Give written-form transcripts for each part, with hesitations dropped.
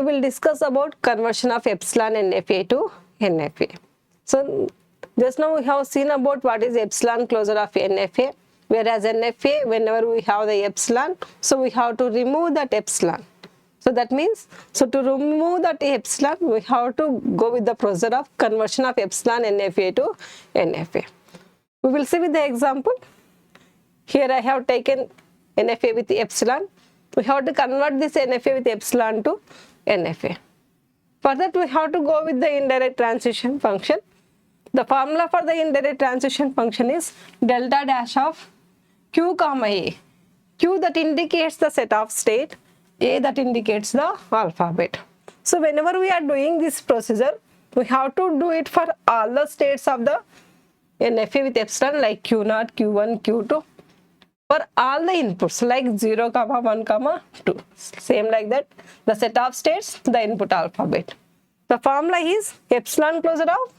will discuss about conversion of epsilon NFA to NFA. So just now we have seen about what is epsilon closure of NFA, whereas NFA, whenever we have the epsilon, so we have to remove that epsilon. So that means, so to remove that epsilon, we have to go with the procedure of conversion of epsilon NFA to NFA. We will see with the example. Here I have taken NFA with the epsilon. We have to convert this NFA with epsilon to NFA. For that, we have to go with the indirect transition function. The formula for the indirect transition function is delta dash of Q comma A. Q that indicates the set of state, A that indicates the alphabet. So whenever we are doing this procedure, we have to do it for all the states of the NFA with epsilon like Q0, Q1, Q2. For all the inputs like 0, 1, 2. Same like that. The set of states, the input alphabet. The formula is epsilon closure of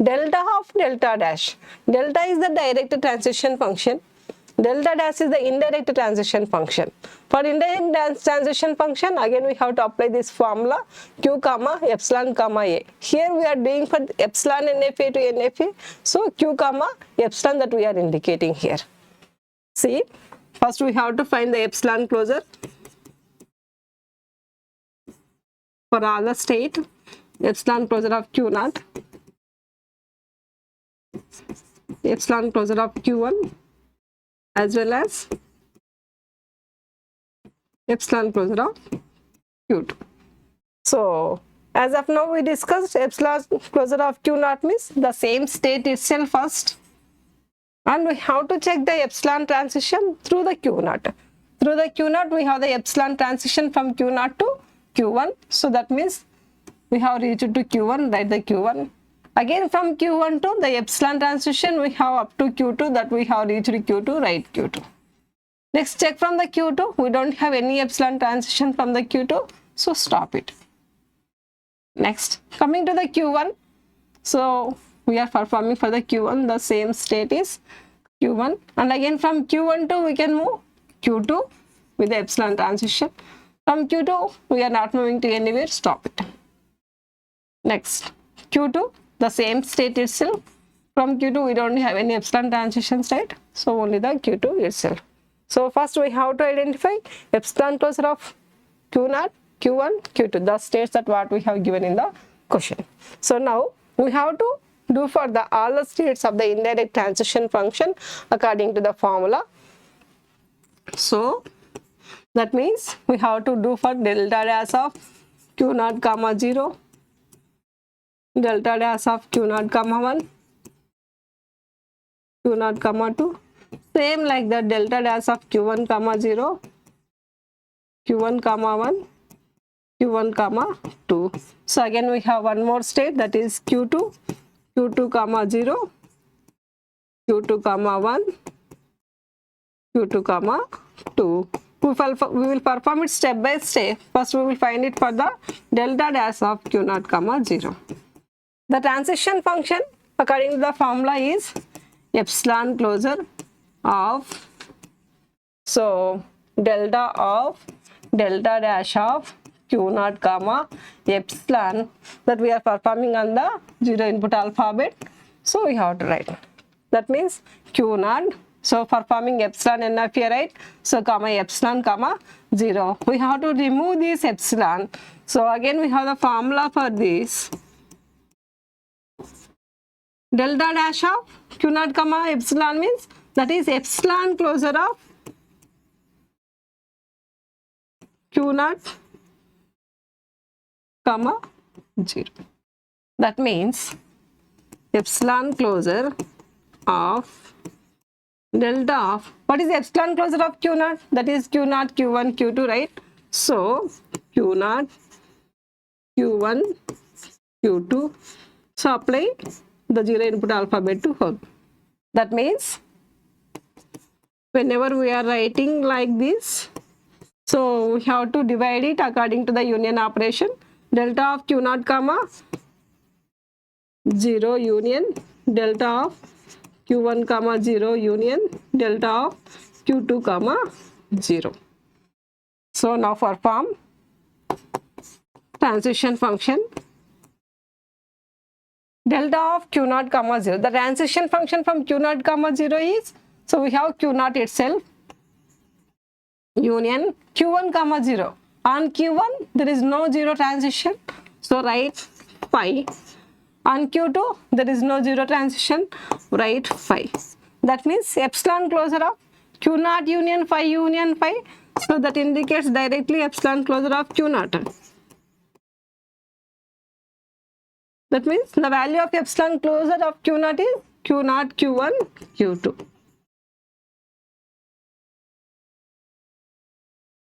delta dash. Delta is the direct transition function. Delta dash is the indirect transition function. For indirect transition function, again we have to apply this formula Q comma epsilon comma A. Here we are doing for epsilon NFA to NFA. So Q comma epsilon that we are indicating here. See, first we have to find the epsilon closure for all the state. Epsilon closure of Q0, epsilon closure of Q1, as well as epsilon closure of Q2. So as of now we discussed epsilon closure of Q0 means the same state itself first, and we have to check the epsilon transition through the Q0. Through the Q0 we have the epsilon transition from Q0 to Q1. So that means we have reached to Q1, write the Q1. Again from Q1 to the epsilon transition we have up to Q2, that we have reached Q2, write Q2. Next check from the Q2, we don't have any epsilon transition from the Q2, so stop it. Next, coming to the Q1, so we are performing for the Q1, the same state is Q1, and again from Q1 to we can move Q2 with the epsilon transition. From Q2 we are not moving to anywhere, stop it. Next, Q2, the same state itself. From Q2 we don't have any epsilon transition state, so only the Q2 itself. So first we have to identify epsilon closure of Q0, Q1, Q2, the states that what we have given in the question. So now we have to do for the all the states of the indirect transition function according to the formula. So that means we have to do for delta dash of Q0 comma 0, delta dash of Q0 comma 1, Q0 comma 2, same like that delta dash of Q1 comma 0, Q1 comma 1, Q1 comma 2. So again we have one more state, that is Q2, Q2 comma 0, Q2 comma 1, Q2 comma 2. We will perform it step by step. First we will find it for the delta dash of Q0 comma 0. The transition function according to the formula is epsilon closure of, so delta dash of Q0 comma epsilon, that we are performing on the 0 input alphabet, so we have to write. That means Q0, so performing epsilon NFA, right? So comma epsilon comma 0. We have to remove this epsilon. So again we have the formula for this. Delta dash of Q0 comma epsilon means that is epsilon closure of Q0 comma 0. That means epsilon closure of delta of, what is epsilon closure of Q0? That is Q0, Q1, Q2, right? So Q0, Q1, Q2. So apply the 0 input alphabet to whole. That means whenever we are writing like this, so we have to divide it according to the union operation. Delta of Q0 comma 0 union delta of Q1 comma 0 union delta of Q2 comma 0. So now perform transition function delta of q naught comma 0. The transition function from q naught comma 0 is, so we have q naught itself union q1 comma 0. On q1 there is no 0 transition, so write phi. On q2 there is no 0 transition, write phi. That means epsilon closure of q naught union phi, so that indicates directly epsilon closure of q naught. That means the value of epsilon closure of q naught is q naught, q1, q2.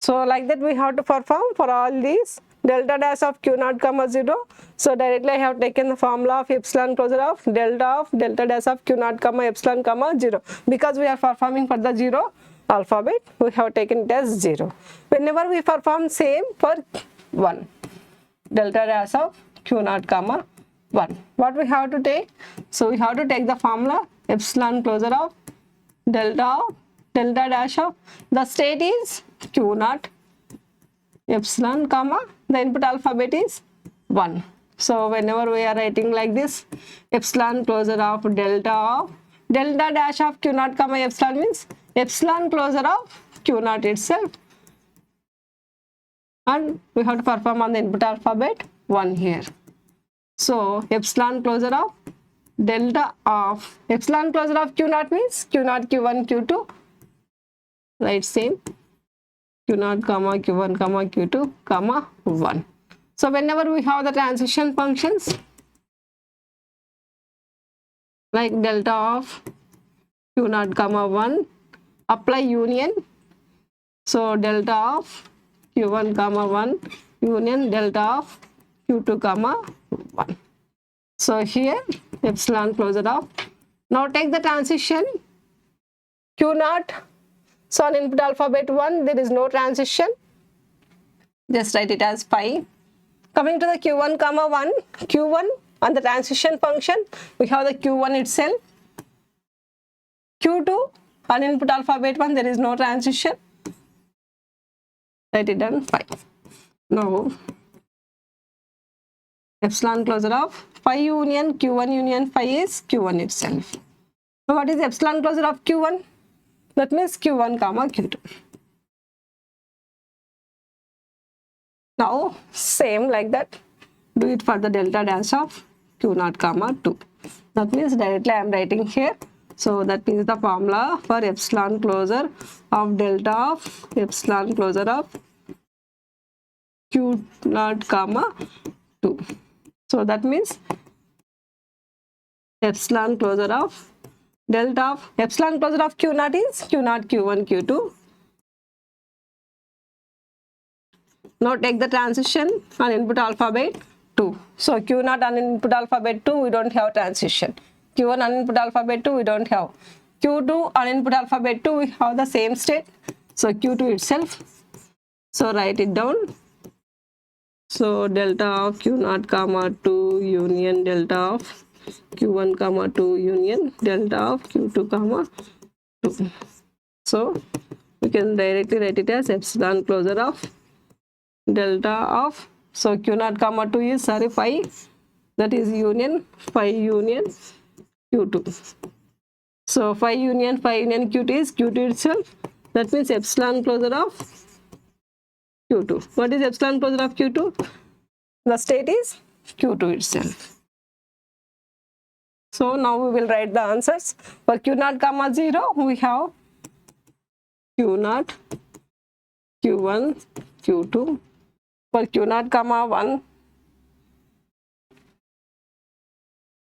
So like that we have to perform for all these delta dash of q naught comma 0. So directly I have taken the formula of epsilon closure of delta dash of q naught comma epsilon comma 0. Because we are performing for the 0 alphabet, we have taken it as 0. Whenever we perform same for 1, delta dash of q naught comma 1, what we have to take? So we have to take the formula epsilon closure of delta dash of, the state is q naught epsilon comma, the input alphabet is 1. So whenever we are writing like this, epsilon closure of delta dash of q naught comma epsilon means epsilon closure of q naught itself, and we have to perform on the input alphabet 1 here. So epsilon closure of delta of epsilon closure of q naught means q naught, q1, q2, right, same q naught comma q1 comma q2 comma 1. So whenever we have the transition functions like delta of q naught comma 1, apply union, so delta of q1 comma 1 union delta of q2 comma 1. So here epsilon closure of, now take the transition q naught. So on input alphabet 1 there is no transition, just write it as phi. Coming to the q1 comma 1, q1 on the transition function we have the q1 itself, q2 on input alphabet 1 there is no transition, write it down phi. Now epsilon closure of phi union q1 union phi is q1 itself. So what is epsilon closure of q1? That means q1 comma q2. Now same like that, do it for the delta dash of q naught comma 2. That means directly I am writing here. So that means the formula for epsilon closure of delta of epsilon closure of q naught comma 2. So that means epsilon closure of delta of epsilon closure of q naught is q naught, q1, q2. Now take the transition on input alphabet 2. So q naught on input alphabet 2 we don't have transition, q1 on input alphabet 2 we don't have, q2 on input alphabet 2 we have the same state, so q2 itself. So write it down. So delta of q naught comma 2 union delta of q1 comma 2 union delta of q2 comma 2. So we can directly write it as epsilon closure of delta of, so q naught comma 2 is phi, that is union phi union q2. So phi union q2 is q2 itself, that means epsilon closure of q2. What is epsilon closure of q2? The state is q2 itself. So now we will write the answers. For q naught comma 0 we have q naught, q1, q2. For q naught comma 1,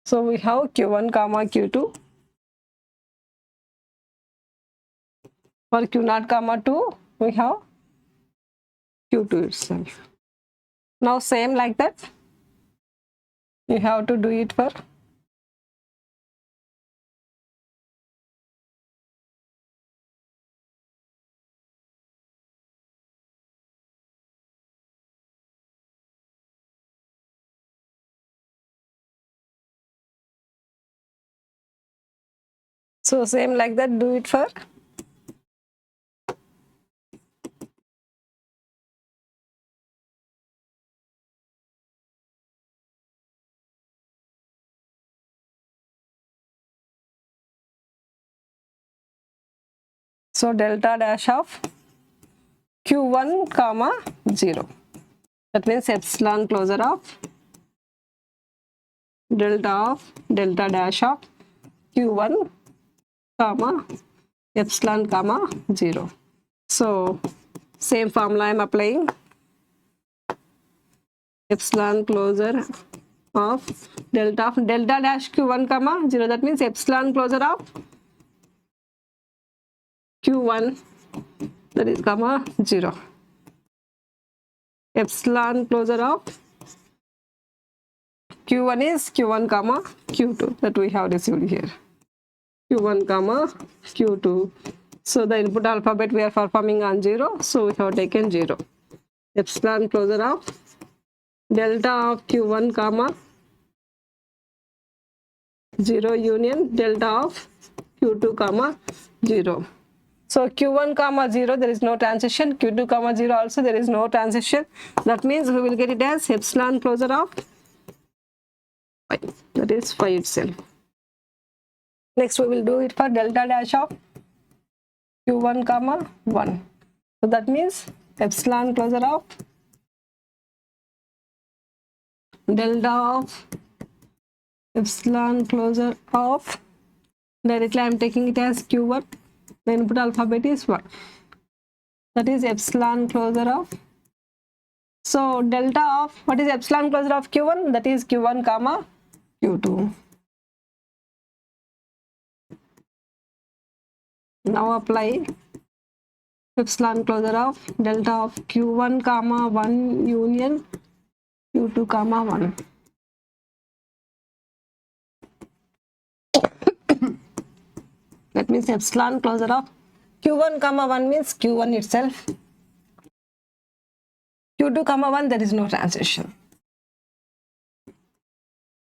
so we have q1 comma q2. For q naught comma 2 we have q2 itself. Now same like that you have to do it for so same like that do it for So delta dash of q1 comma 0. That means epsilon closure of delta dash of q1 comma epsilon comma 0. So same formula I am applying. Epsilon closure of delta dash q1 comma 0. That means epsilon closure of q1, that is comma 0. Epsilon closure of q1 is q1 comma q2 that we have received here. q1 comma q2. So the input alphabet we are performing on 0. So we have taken 0. Epsilon closure of delta of q1 comma 0 union delta of q2 comma 0. So q1 comma 0 there is no transition, q2 comma 0 also there is no transition. That means we will get it as epsilon closure of 5. That is 5 itself. Next we will do it for delta dash of q1 comma 1. So that means epsilon closure of delta of epsilon closure of, directly I am taking it as q1, the input alphabet is 1. That is epsilon closure of, so delta of, what is epsilon closure of q1? That is q1 comma q2. Now apply epsilon closure of delta of q1 comma 1 union q2 comma 1. That means epsilon closure of q1 comma 1 means q1 itself. q2 comma 1 there is no transition.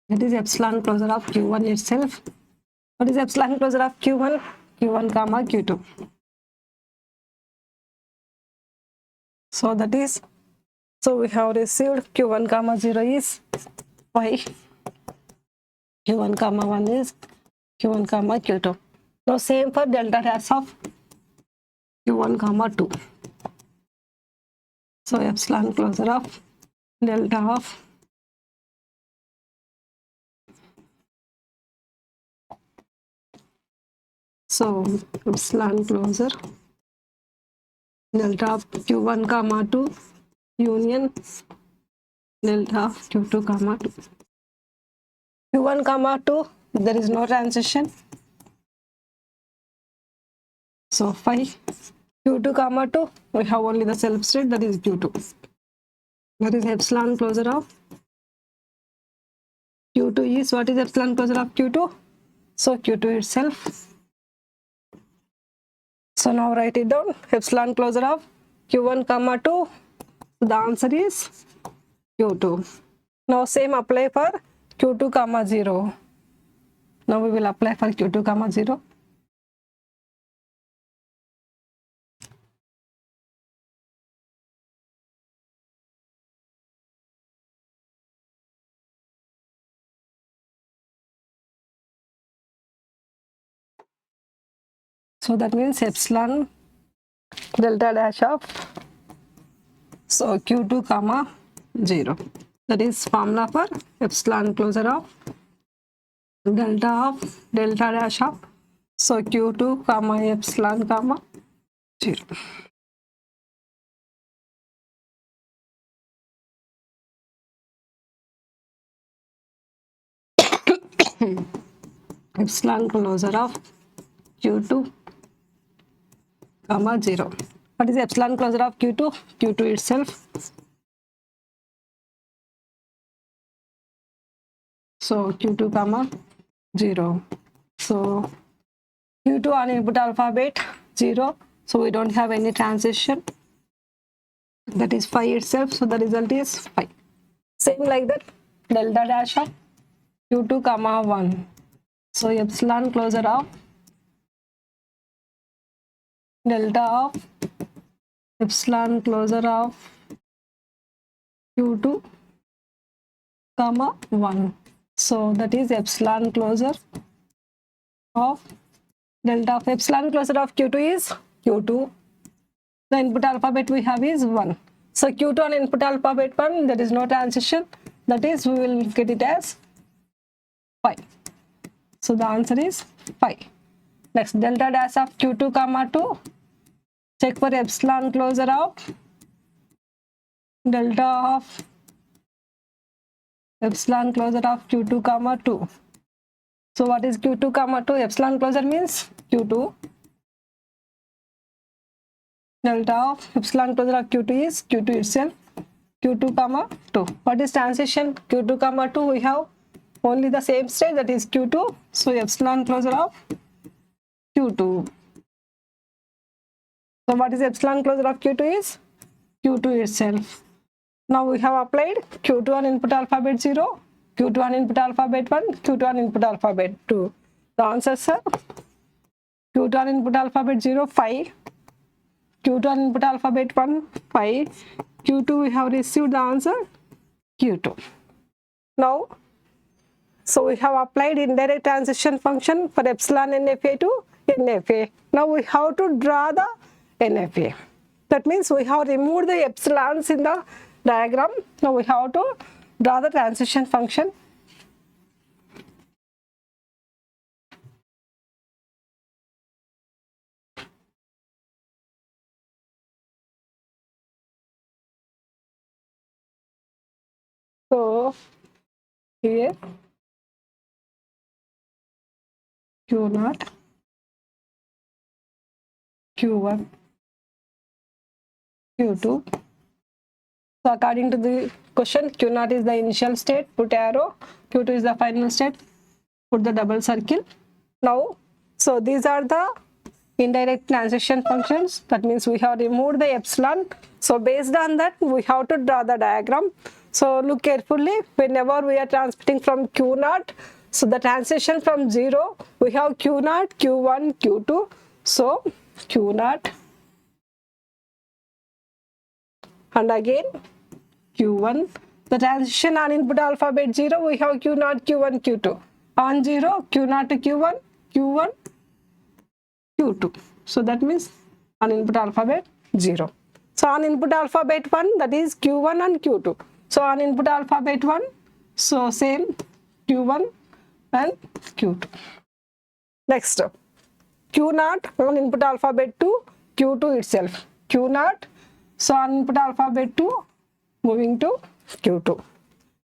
That is epsilon closure of q1 itself. What is epsilon closure of q1? q1 comma q2. So that is, so we have received q1 comma 0 is 5. q1 comma 1 is q1 comma q2. Now same for delta dash of q1 comma 2. So epsilon closure of delta of epsilon closure delta of q1 comma 2 union delta of q2 comma 2. q1 comma 2 there is no transition, so 5. q2 comma 2 we have only the self state, that is q2. That is epsilon closure of q2 is, what is epsilon closure of q2? So q2 itself. So now write it down, epsilon closure of q1 comma 2, the answer is q2. Now same apply for q2 comma 0. Now we will apply for q2 comma 0. So that means epsilon delta dash of, so q2 comma 0. That is formula for epsilon closure of delta dash of, so q2 comma epsilon comma 0. Epsilon closure of q2 comma 0. What is epsilon closure of q2? q2 itself. So q2 comma 0. So q2 on input alphabet 0. So we don't have any transition. That is 5 itself. So the result is 5. Same like that, delta dash of q2 comma 1. So epsilon closure of delta of epsilon closure of q2 comma 1. So that is epsilon closure of delta of epsilon closure of q2 is Q2. The input alphabet we have is 1. So Q2 on input alphabet 1, there is no transition. That is, we will get it as 5. So the answer is 5. Next, delta dash of Q2 comma 2. Check for epsilon closure of delta of epsilon closure of Q2 comma 2. So what is Q2 comma 2? Epsilon closure means Q2. Delta of epsilon closure of Q2 is Q2 itself. Q2 comma 2. What is transition? Q2 comma 2, we have only the same state, that is Q2. So epsilon closure of Q2. So what is epsilon closure of Q2 is Q2 itself. Now we have applied Q2 on input alphabet 0, Q2 on input alphabet 1, Q2 on input alphabet 2. The answers are Q2 on input alphabet 0, 5. Q2 on input alphabet 1, 5. Q2 we have received the answer Q2. Now, so we have applied indirect transition function for epsilon NFA to NFA. Now we have to draw the NFA. That means we have removed the epsilons in the diagram. Now we have to draw the transition function. So here Q0, Q1, Q2. So according to the question, Q0 is the initial state, put arrow. Q2 is the final state, put the double circle. Now, so these are the indirect transition functions. That means we have removed the epsilon. So based on that, we have to draw the diagram. So look carefully. Whenever we are transmitting from Q0, so the transition from 0, we have Q0, Q1, Q2. So Q0 and again Q1. The transition on input alphabet 0, we have Q0, Q1, Q2. On 0, Q0 to Q1, Q1, Q2. So that means on input alphabet 0. So on input alphabet 1, that is Q1 and Q2. So on input alphabet 1, so same Q1 and Q2. Next, Q0 on input alphabet 2, Q2 itself. Q0, so on input alphabet 2, moving to Q2.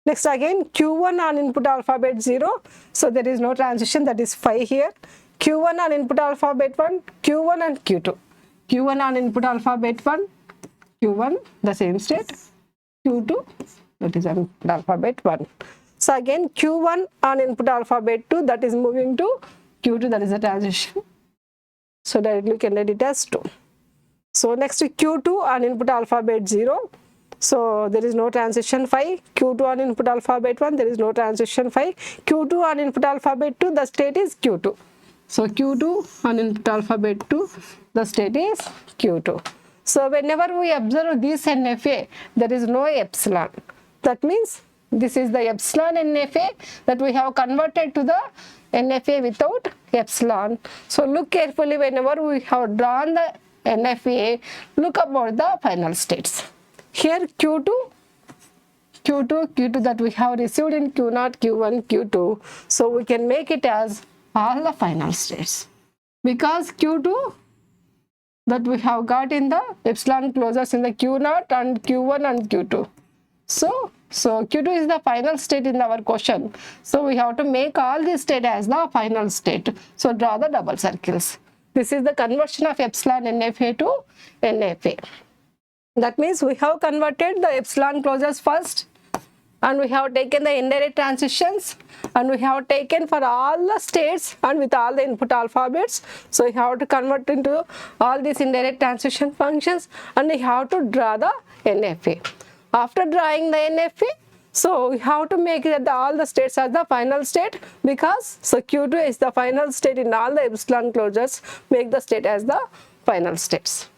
Next again, Q1 on input alphabet 0, so there is no transition, that is 5 here. Q1 on input alphabet 1, Q1 and Q2. Q1 on input alphabet 1, Q1, the same state. Q2, that is on input alphabet 1. So again, Q1 on input alphabet 2, that is moving to Q2, that is the transition. So directly you can write it as 2. So next Q2 on input alphabet 0. So there is no transition 5. Q2 on input alphabet 1, there is no transition 5. Q2 on input alphabet 2, the state is Q2. So Q2 on input alphabet 2, the state is Q2. So whenever we observe this NFA, there is no epsilon. That means this is the epsilon NFA that we have converted to the NFA without epsilon. So look carefully whenever we have drawn the NFA, look about the final states. Here Q2 that we have received in Q0, Q1, Q2. So we can make it as all the final states. Because Q2 that we have got in the epsilon closures in the Q0 and Q1 and Q2. So Q2 is the final state in our question. So we have to make all these state as the final state. So draw the double circles. This is the conversion of epsilon NFA to NFA. That means we have converted the epsilon closures first, and we have taken the indirect transitions, and we have taken for all the states and with all the input alphabets. So we have to convert into all these indirect transition functions, and we have to draw the NFA. After drawing the NFA, so we have to make that all the states as the final state, because so Q2 is the final state in all the epsilon closures, make the state as the final states.